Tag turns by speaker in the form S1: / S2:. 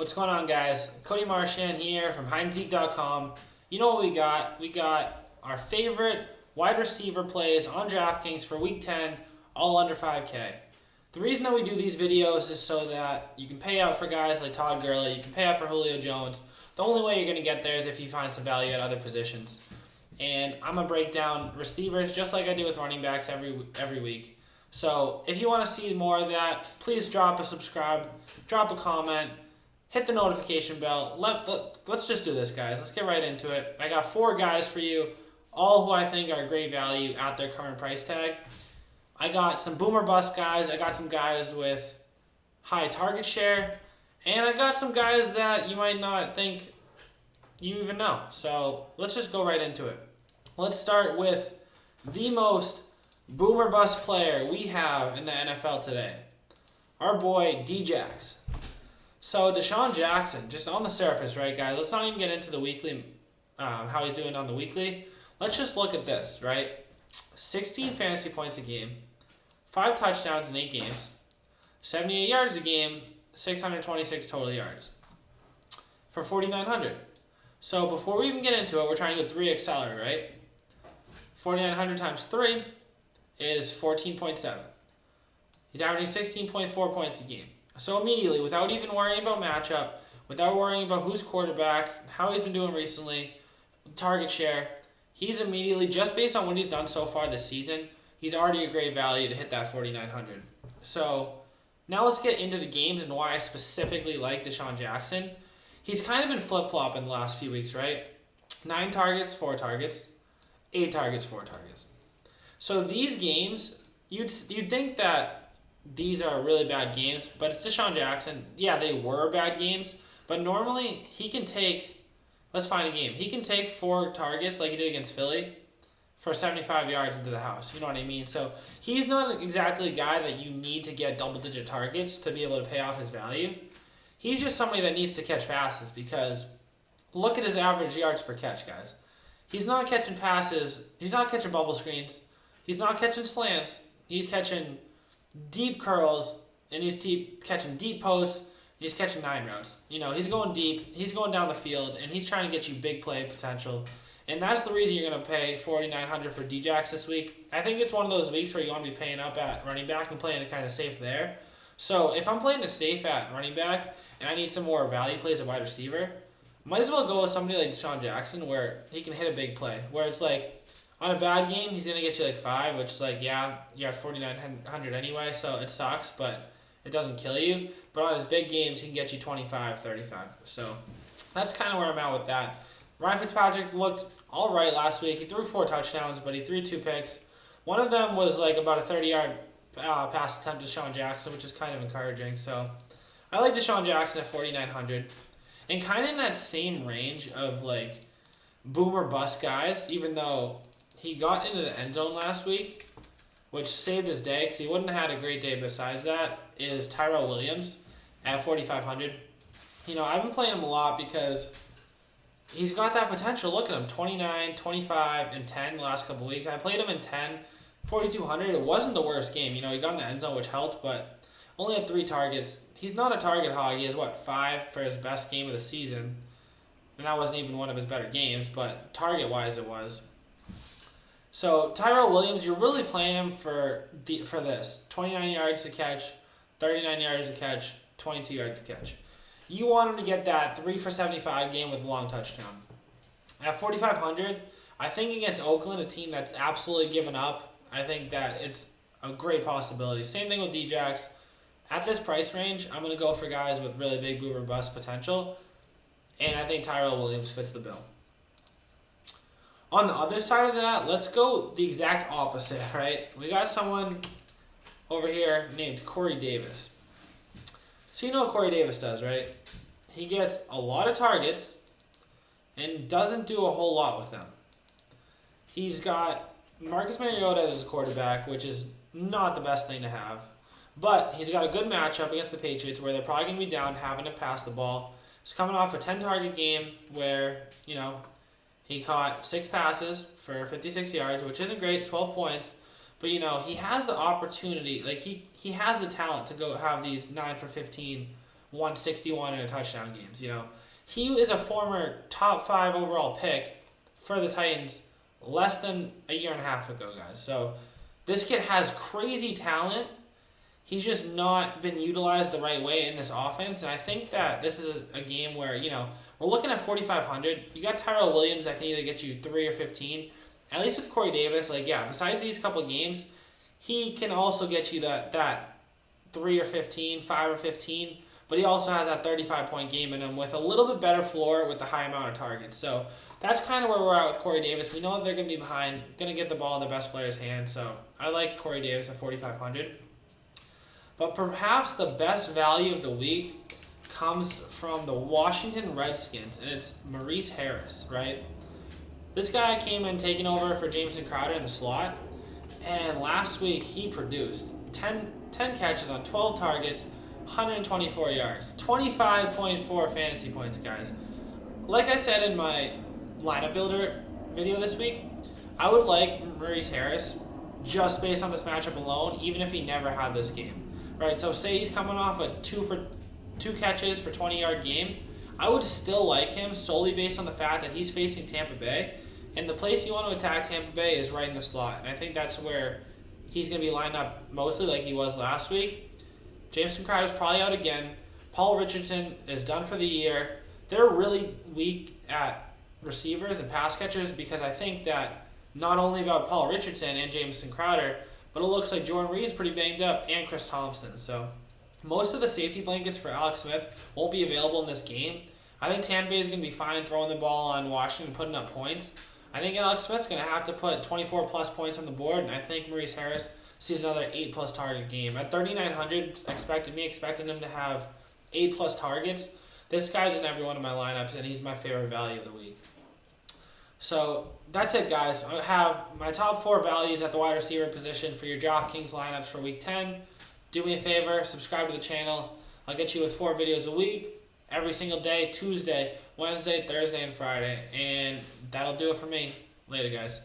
S1: What's going on, guys? Cody Marchand here from HindZeke.com. You know what we got? We got our favorite wide receiver plays on Draftkings for Week 10, all under 5K. The reason that we do these videos is so that you can pay out for guys like Todd Gurley, you can pay out for Julio Jones. The only way you're going to get there is if you find some value at other positions. And I'm going to break down receivers just like I do with running backs every week. So if you want to see more of that, please drop a subscribe, drop a comment, hit the notification bell. Let's just do this, guys. Let's get right into it. I got 4 guys for you, all who I think are great value at their current price tag. I got some boomer bust guys. I got some guys with high target share. And I got some guys that you might not think you even know. So let's just go right into it. Let's start with the most boomer bust player we have in the NFL today. Our boy D-Jax. So Deshaun Jackson, just on the surface, right, guys? Let's not even get into the weekly, how he's doing on the weekly. Let's just look at this, right? 16 fantasy points a game, 5 touchdowns in 8 games, 78 yards a game, 626 total yards for 4,900. So before we even get into it, we're trying to get 3x salary, right? 4,900 times 3 is 14.7. He's averaging 16.4 points a game. So immediately, without even worrying about matchup, without worrying about who's quarterback, how he's been doing recently, target share, he's immediately, just based on what he's done so far this season, he's already a great value to hit that 4,900. So now let's get into the games and why I specifically like Deshaun Jackson. He's kind of been flip-flopping the last few weeks, right? 9 targets, 4 targets, 8 targets, 4 targets. So these games, you'd think that these are really bad games, but it's Deshaun Jackson. Yeah, they were bad games, but normally he can take, let's find a game. He can take 4 targets like he did against Philly for 75 yards into the house. You know what I mean? So he's not exactly a guy that you need to get double-digit targets to be able to pay off his value. He's just somebody that needs to catch passes because look at his average yards per catch, guys. He's not catching passes. He's not catching bubble screens. He's not catching slants. He's catching deep curls, and he's catching deep posts. He's catching 9 routes. You know, he's going deep. He's going down the field, and he's trying to get you big play potential. And that's the reason you're going to pay $4,900 for D-Jax this week. I think it's one of those weeks where you want to be paying up at running back and playing it kind of safe there. So if I'm playing it safe at running back and I need some more value plays at wide receiver, might as well go with somebody like Deshaun Jackson where he can hit a big play. Where it's like, on a bad game, he's going to get you like 5, which is like, yeah, you're at 4,900 anyway, so it sucks, but it doesn't kill you. But on his big games, he can get you 25, 35. So that's kind of where I'm at with that. Ryan Fitzpatrick looked all right last week. He threw 4 touchdowns, but he threw 2 picks. One of them was like about a 30-yard pass attempt to Deshaun Jackson, which is kind of encouraging. So I like Deshaun Jackson at 4,900. And kind of in that same range of like boomer bust guys, even though he got into the end zone last week, which saved his day because he wouldn't have had a great day besides that, is Tyrell Williams at 4,500. You know, I've been playing him a lot because he's got that potential. Look at him, 29, 25, and 10 the last couple weeks. I played him in 10, 4,200. It wasn't the worst game. You know, he got in the end zone, which helped, but only had 3 targets. He's not a target hog. He has, 5 for his best game of the season. And that wasn't even one of his better games, but target-wise it was. So Tyrell Williams, you're really playing him for this. 29 yards to catch, 39 yards to catch, 22 yards to catch. You want him to get that 3 for 75 game with a long touchdown. At 4,500, I think against Oakland, a team that's absolutely given up, I think that it's a great possibility. Same thing with D-Jax. At this price range, I'm going to go for guys with really big boomer bust potential, and I think Tyrell Williams fits the bill. On the other side of that, let's go the exact opposite, right? We got someone over here named Corey Davis. So you know what Corey Davis does, right? He gets a lot of targets and doesn't do a whole lot with them. He's got Marcus Mariota as his quarterback, which is not the best thing to have. But he's got a good matchup against the Patriots where they're probably going to be down having to pass the ball. He's coming off a 10-target game where, you know, he caught 6 passes for 56 yards, which isn't great, 12 points. But, you know, he has the opportunity, like he has the talent to go have these 9 for 15, 161 in a touchdown games. You know, he is a former top 5 overall pick for the Titans less than a year and a half ago, guys. So this kid has crazy talent. He's just not been utilized the right way in this offense, and I think that this is a game where, you know, we're looking at 4,500. You got Tyrell Williams that can either get you 3 or 15. At least with Corey Davis, like, yeah, besides these couple of games, he can also get you that 3 or 15, 5 or 15, but he also has that 35-point game in him with a little bit better floor with the high amount of targets. So that's kind of where we're at with Corey Davis. We know that they're going to be behind, going to get the ball in the best player's hands, so I like Corey Davis at 4,500. But perhaps the best value of the week comes from the Washington Redskins, and it's Maurice Harris, right? This guy came in taking over for Jameson Crowder in the slot, and last week he produced 10 catches on 12 targets, 124 yards, 25.4 fantasy points, guys. Like I said in my lineup builder video this week, I would like Maurice Harris just based on this matchup alone, even if he never had this game. Right, so say he's coming off a 2 catches for 20-yard game, I would still like him solely based on the fact that he's facing Tampa Bay, and the place you want to attack Tampa Bay is right in the slot, and I think that's where he's going to be lined up mostly like he was last week. Jameson Crowder's probably out again. Paul Richardson is done for the year. They're really weak at receivers and pass catchers because I think that not only about Paul Richardson and Jameson Crowder, but it looks like Jordan Reed's pretty banged up, and Chris Thompson. So most of the safety blankets for Alex Smith won't be available in this game. I think Tampa Bay is going to be fine throwing the ball on Washington and putting up points. I think Alex Smith's going to have to put 24-plus points on the board, and I think Maurice Harris sees another 8-plus target game. At 3,900, expecting him to have 8-plus targets. This guy's in every one of my lineups, and he's my favorite value of the week. So that's it, guys. I have my top 4 values at the wide receiver position for your Draftkings lineups for Week 10. Do me a favor, subscribe to the channel. I'll get you with 4 videos a week, every single day, Tuesday, Wednesday, Thursday, and Friday. And that'll do it for me. Later, guys.